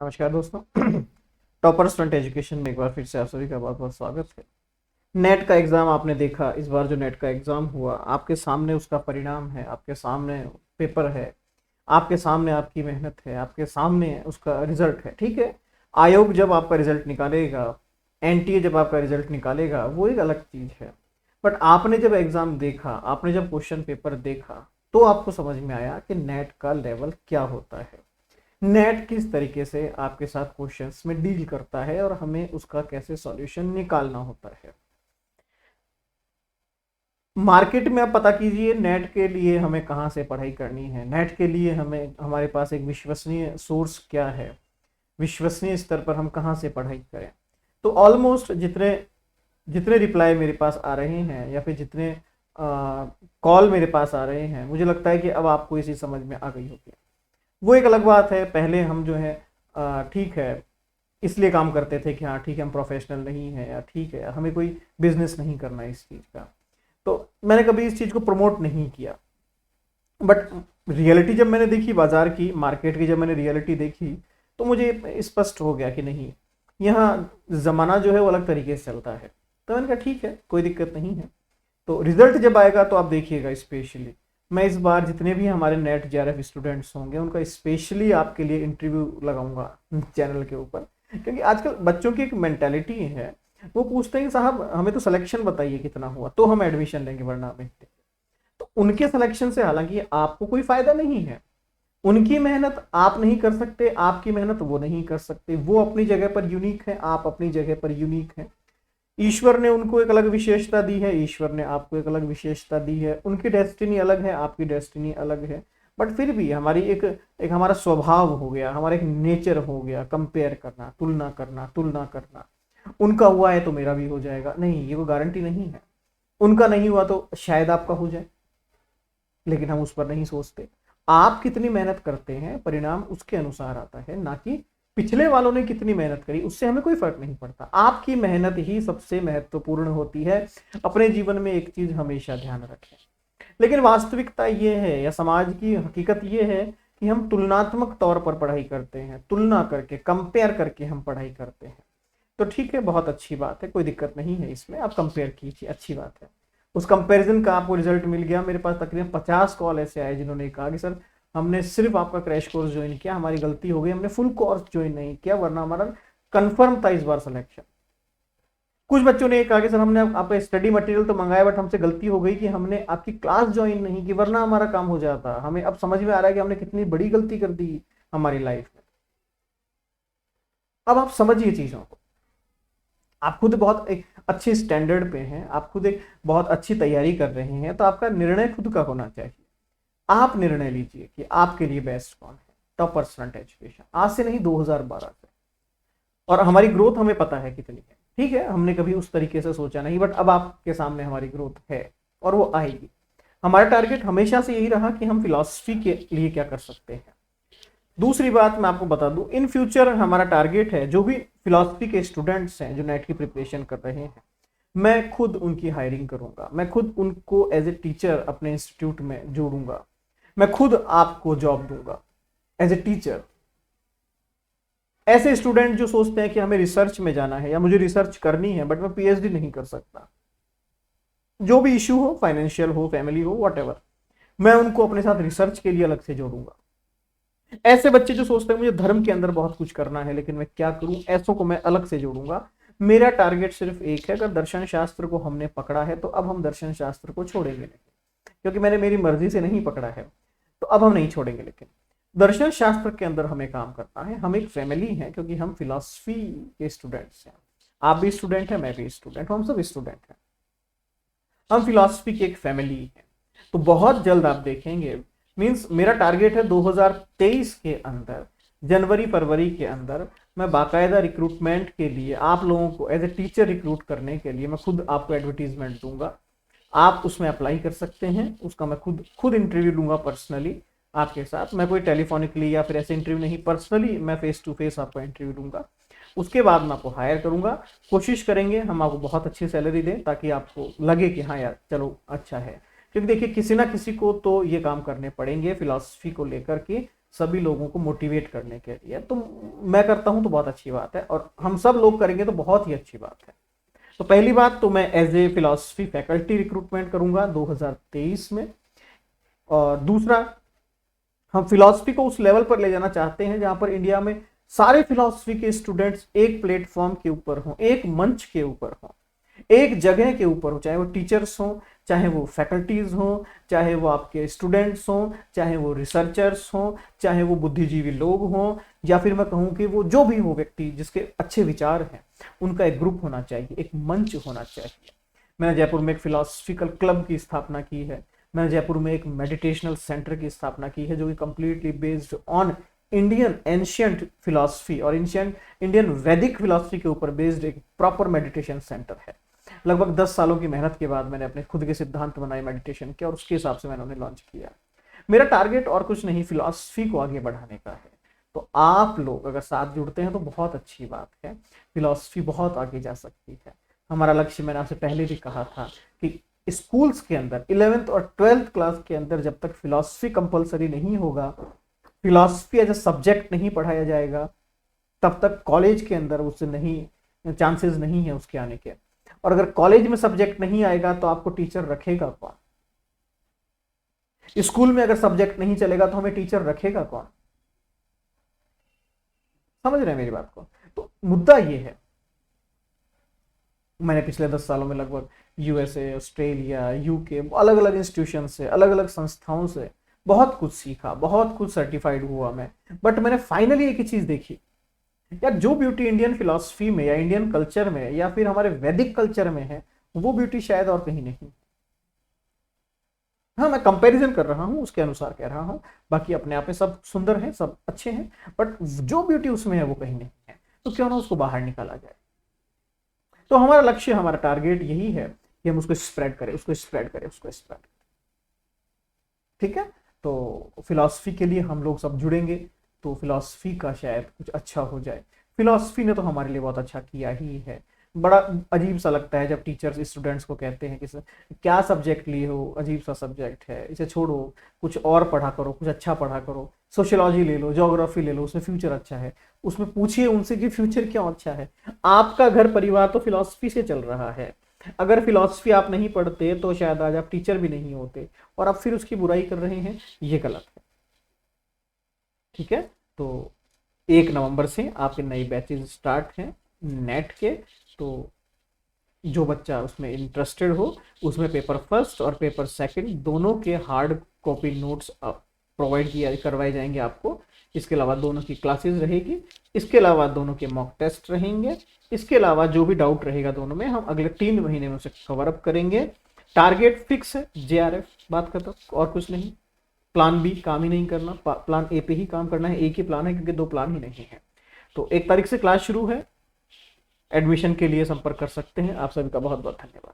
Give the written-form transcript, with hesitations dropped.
नमस्कार दोस्तों। Topper student education में एक बार फिर से आप सभी का बहुत बहुत स्वागत है। नेट का एग्ज़ाम आपने देखा, इस बार जो नेट का एग्ज़ाम हुआ आपके सामने उसका परिणाम है, आपके सामने पेपर है, आपके सामने आपकी मेहनत है, आपके सामने उसका रिजल्ट है। ठीक है, आयोग जब आपका रिजल्ट निकालेगा, एनटीए जब आपका रिजल्ट निकालेगा, वो एक अलग चीज़ है। बट आपने जब एग्ज़ाम देखा, आपने जब क्वेश्चन पेपर देखा, तो आपको समझ में आया कि नेट का लेवल क्या होता है, नेट किस तरीके से आपके साथ क्वेश्चंस में डील करता है और हमें उसका कैसे सॉल्यूशन निकालना होता है। मार्केट में आप पता कीजिए नेट के लिए हमें कहाँ से पढ़ाई करनी है, नेट के लिए हमें हमारे पास एक विश्वसनीय सोर्स क्या है, विश्वसनीय स्तर पर हम कहाँ से पढ़ाई करें। तो ऑलमोस्ट जितने जितने रिप्लाई मेरे पास आ रहे हैं या फिर जितने कॉल मेरे पास आ रहे हैं, मुझे लगता है कि अब आपको इसी समझ में आ गई होगी। वो एक अलग बात है, पहले हम जो है ठीक है इसलिए काम करते थे कि हाँ ठीक है हम प्रोफेशनल नहीं है, या ठीक है हमें कोई बिजनेस नहीं करना है इस चीज़ का, तो मैंने कभी इस चीज़ को प्रमोट नहीं किया। बट रियलिटी जब मैंने देखी, बाजार की मार्केट की जब मैंने रियलिटी देखी, तो मुझे स्पष्ट हो गया कि नहीं, यहाँ ज़माना जो है वो अलग तरीके से चलता है। तो मैंने कहा ठीक है, कोई दिक्कत नहीं है। तो रिजल्ट जब आएगा तो आप देखिएगा, स्पेशली मैं इस बार जितने भी हमारे नेट जेआरएफ स्टूडेंट्स होंगे उनका स्पेशली आपके लिए इंटरव्यू लगाऊंगा चैनल के ऊपर। क्योंकि आजकल बच्चों की एक मेंटालिटी है, वो पूछते हैं कि साहब हमें तो सिलेक्शन बताइए कितना हुआ तो हम एडमिशन लेंगे वरना हमें। तो उनके सिलेक्शन से हालांकि आपको कोई फायदा नहीं है, उनकी मेहनत आप नहीं कर सकते, आपकी मेहनत वो नहीं कर सकते। वो अपनी जगह पर यूनिक है, आप अपनी जगह पर यूनिक है। ईश्वर ने उनको एक अलग विशेषता दी है, ईश्वर ने आपको एक अलग विशेषता दी है। उनकी डेस्टिनी अलग है, आपकी डेस्टिनी अलग है। बट फिर भी हमारी एक एक हमारा स्वभाव हो गया, हमारा एक नेचर हो गया कंपेयर करना, तुलना करना, तुलना करना। उनका हुआ है तो मेरा भी हो जाएगा, नहीं, ये कोई गारंटी नहीं है। उनका नहीं हुआ तो शायद आपका हो जाए, लेकिन हम उस पर नहीं सोचते। आप कितनी मेहनत करते हैं परिणाम उसके अनुसार आता है, ना कि पिछले वालों ने कितनी मेहनत करी उससे हमें कोई फर्क नहीं पड़ता। आपकी मेहनत ही सबसे महत्वपूर्ण होती है। अपने जीवन में एक चीज हमेशा ध्यान रखें। लेकिन वास्तविकता ये है, या समाज की हकीकत ये है कि हम तुलनात्मक तौर पर पढ़ाई करते हैं, तुलना करके, कंपेयर करके हम पढ़ाई करते हैं। तो ठीक है, बहुत अच्छी बात है, कोई दिक्कत नहीं है इसमें, आप कंपेयर कीजिए, अच्छी बात है। उस कंपैरिजन का आपको रिजल्ट मिल गया। मेरे पास तकरीबन 50 कॉल ऐसे आए जिन्होंने कहा कि सर हमने सिर्फ आपका क्रैश कोर्स ज्वाइन किया, हमारी गलती हो गई, हमने फुल कोर्स ज्वाइन नहीं किया, वरना हमारा कंफर्म था इस बार सिलेक्शन। कुछ बच्चों ने कहा कि सर हमने आपका स्टडी मटेरियल तो मंगाया, बट हमसे गलती हो गई कि हमने आपकी क्लास ज्वाइन नहीं की, वरना हमारा काम हो जाता। हमें अब समझ में आ रहा है कि हमने कितनी बड़ी गलती कर दी हमारी लाइफ में। अब आप समझिए चीजों को, आप खुद बहुत एक अच्छे स्टैंडर्ड पे हैं, आप खुद एक बहुत अच्छी तैयारी कर रहे हैं, तो आपका निर्णय खुद का होना चाहिए। आप निर्णय लीजिए कि आपके लिए बेस्ट कौन है। टॉपर स्टूडेंट एजुकेशन आज से नहीं, 2012 से। और हमारी ग्रोथ हमें पता है कितनी है, ठीक है, हमने कभी उस तरीके से सोचा नहीं, बट अब आपके सामने हमारी ग्रोथ है और वो आएगी। हमारा टारगेट हमेशा से यही रहा कि हम फिलॉसफी के लिए क्या कर सकते हैं। दूसरी बात मैं आपको बता दूं, इन फ्यूचर हमारा टारगेट है जो भी फिलॉसफी के स्टूडेंट्स हैं जो नेट की प्रिपरेशन कर रहे हैं, मैं खुद उनकी हायरिंग करूंगा, मैं खुद उनको एज ए टीचर अपने इंस्टीट्यूट में जोड़ूंगा, मैं खुद आपको जॉब दूंगा एज ए टीचर। ऐसे स्टूडेंट जो सोचते हैं कि हमें रिसर्च में जाना है या मुझे रिसर्च करनी है बट मैं पीएचडी नहीं कर सकता, जो भी इश्यू हो, फाइनेंशियल हो, फैमिली हो, वॉट, मैं उनको अपने साथ रिसर्च के लिए अलग से जोड़ूंगा। ऐसे बच्चे जो सोचते हैं मुझे धर्म के अंदर बहुत कुछ करना है लेकिन मैं क्या करूं, ऐसों को मैं अलग से जोड़ूंगा। मेरा टारगेट सिर्फ एक है, अगर दर्शन शास्त्र को हमने पकड़ा है तो अब हम दर्शन शास्त्र को छोड़ेंगे नहीं, क्योंकि मैंने मेरी मर्जी से नहीं पकड़ा है, तो अब हम नहीं छोड़ेंगे। लेकिन दर्शन शास्त्र के अंदर हमें काम करना है। हम एक फैमिली हैं, क्योंकि हम फिलॉसफी के स्टूडेंट्स हैं। आप भी स्टूडेंट हैं, मैं भी स्टूडेंट हूं, हम सब स्टूडेंट हैं, हम फिलॉसफी की एक फैमिली है। तो बहुत जल्द आप देखेंगे, मींस मेरा टारगेट है 2023 के अंदर, जनवरी फरवरी के अंदर, मैं बाकायदा रिक्रूटमेंट के लिए आप लोगों को एज ए टीचर रिक्रूट करने के लिए मैं खुद आपको एडवर्टीजमेंट दूंगा। आप उसमें अप्लाई कर सकते हैं, उसका मैं खुद खुद इंटरव्यू लूंगा पर्सनली आपके साथ। मैं कोई टेलीफोनिकली या फिर ऐसे इंटरव्यू नहीं, पर्सनली मैं फेस टू फेस आपका इंटरव्यू लूंगा। उसके बाद मैं आपको हायर करूंगा। कोशिश करेंगे हम आपको बहुत अच्छी सैलरी दें ताकि आपको लगे कि हाँ यार चलो अच्छा है। क्योंकि देखिए किसी ना किसी को तो ये काम करने पड़ेंगे फिलॉसफी को लेकर के सभी लोगों को मोटिवेट करने के लिए। तो मैं करता हूं तो बहुत अच्छी बात है, और हम सब लोग करेंगे तो बहुत ही अच्छी बात है। तो पहली बात तो मैं as a philosophy faculty recruitment करूंगा 2023 में। और दूसरा, हम फिलॉसफी को उस लेवल पर ले जाना चाहते हैं जहां पर इंडिया में सारे फिलॉसफी के स्टूडेंट्स एक प्लेटफॉर्म के ऊपर हों, एक मंच के ऊपर हों, एक जगह के ऊपर हो, चाहे वो टीचर्स हों, चाहे वो फैकल्टीज हों, चाहे वो आपके स्टूडेंट्स हों, चाहे वो रिसर्चर्स हों, चाहे वो बुद्धिजीवी लोग हों, या फिर मैं कहूँ कि वो जो भी हो व्यक्ति जिसके अच्छे विचार हैं, उनका एक ग्रुप होना चाहिए, एक मंच होना चाहिए। मैंने जयपुर में एक फिलोसफिकल क्लब की स्थापना की है। मैंने जयपुर में एक मेडिटेशनल सेंटर की स्थापना की है जो कि completely based on Indian ancient philosophy और इंडियन वैदिक फिलॉसफी के ऊपर बेस्ड एक प्रॉपर मेडिटेशन सेंटर है। लगभग 10 सालों की मेहनत के बाद मैंने अपने खुद के सिद्धांत बनाए मेडिटेशन के, और उसके हिसाब से मैंने उन्हें लॉन्च किया। मेरा टारगेट और कुछ नहीं, फिलॉसफी को आगे बढ़ाने का है। तो आप लोग अगर साथ जुड़ते हैं तो बहुत अच्छी बात है, फिलॉसफी बहुत आगे जा सकती है। हमारा लक्ष्य, मैंने आपसे पहले भी कहा था कि स्कूल्स के अंदर 11th और 12th क्लास के अंदर जब तक फिलॉसफी कंपलसरी नहीं होगा, फिलॉसफी एज ए सब्जेक्ट नहीं पढ़ाया जाएगा, तब तक कॉलेज के अंदर उससे नहीं, चांसेस नहीं है उसके आने के। और अगर कॉलेज में सब्जेक्ट नहीं आएगा तो आपको टीचर रखेगा कौन? स्कूल में अगर सब्जेक्ट नहीं चलेगा तो हमें टीचर रखेगा कौन? समझ रहे हैं मेरी बात को? तो मुद्दा ये है, मैंने पिछले 10 सालों में लगभग यूएसए, ऑस्ट्रेलिया, यूके, अलग अलग इंस्टीट्यूशन से, अलग अलग संस्थाओं से बहुत कुछ सीखा, बहुत कुछ सर्टिफाइड हुआ मैं। बट मैंने फाइनली एक ही चीज देखी, यार जो ब्यूटी इंडियन फिलॉसफी में या इंडियन कल्चर में या फिर हमारे वैदिक कल्चर में है, वो ब्यूटी शायद और कहीं नहीं। हाँ, मैं कंपैरिजन कर रहा हूँ, उसके अनुसार कह रहा हूँ, बाकी अपने आप में सब सुंदर हैं, सब अच्छे हैं, बट जो ब्यूटी उसमें है वो कहीं नहीं है। तो क्यों ना उसको बाहर निकाला जाए। तो हमारा लक्ष्य, हमारा टारगेट यही है कि हम उसको स्प्रेड करें, उसको स्प्रेड करें, उसको स्प्रेड करें। ठीक है, तो फिलॉसफी के लिए हम लोग सब जुड़ेंगे तो फिलॉसफी का शायद कुछ अच्छा हो जाए। फिलॉसफी ने तो हमारे लिए बहुत अच्छा किया ही है। बड़ा अजीब सा लगता है जब टीचर्स स्टूडेंट्स को कहते हैं कि क्या सब्जेक्ट लिए हो, अजीब सा सब्जेक्ट है, इसे छोड़ो, कुछ और पढ़ा करो, कुछ अच्छा पढ़ा करो, सोशियोलॉजी ले लो, ज्योग्राफी ले लो, उसमें फ्यूचर अच्छा है। उसमें पूछिए उनसे कि फ्यूचर क्यों अच्छा है? आपका घर परिवार तो फिलॉसफी से चल रहा है। अगर फिलॉसफी आप नहीं पढ़ते तो शायद आज आप टीचर भी नहीं होते, और आप फिर उसकी बुराई कर रहे हैं, ये गलत है। ठीक है, तो 1 नवंबर से आपके नए बैचेज स्टार्ट हैं नेट के। तो जो बच्चा उसमें इंटरेस्टेड हो, उसमें पेपर फर्स्ट और पेपर सेकंड दोनों के हार्ड कॉपी नोट्स प्रोवाइड किया करवाए जाएंगे आपको। इसके अलावा दोनों की क्लासेस रहेगी, इसके अलावा दोनों के मॉक टेस्ट रहेंगे, इसके अलावा जो भी डाउट रहेगा दोनों में, हम अगले 3 महीने में उसे कवर अप करेंगे। टारगेट फिक्स है, जेआरएफ, बात खत्म, और कुछ नहीं। प्लान बी काम ही नहीं करना, प्लान ए पे ही काम करना है। एक ही प्लान है क्योंकि 2 प्लान ही नहीं है। तो 1 तारीख से क्लास शुरू है। एडमिशन के लिए संपर्क कर सकते हैं। आप सभी का बहुत बहुत धन्यवाद।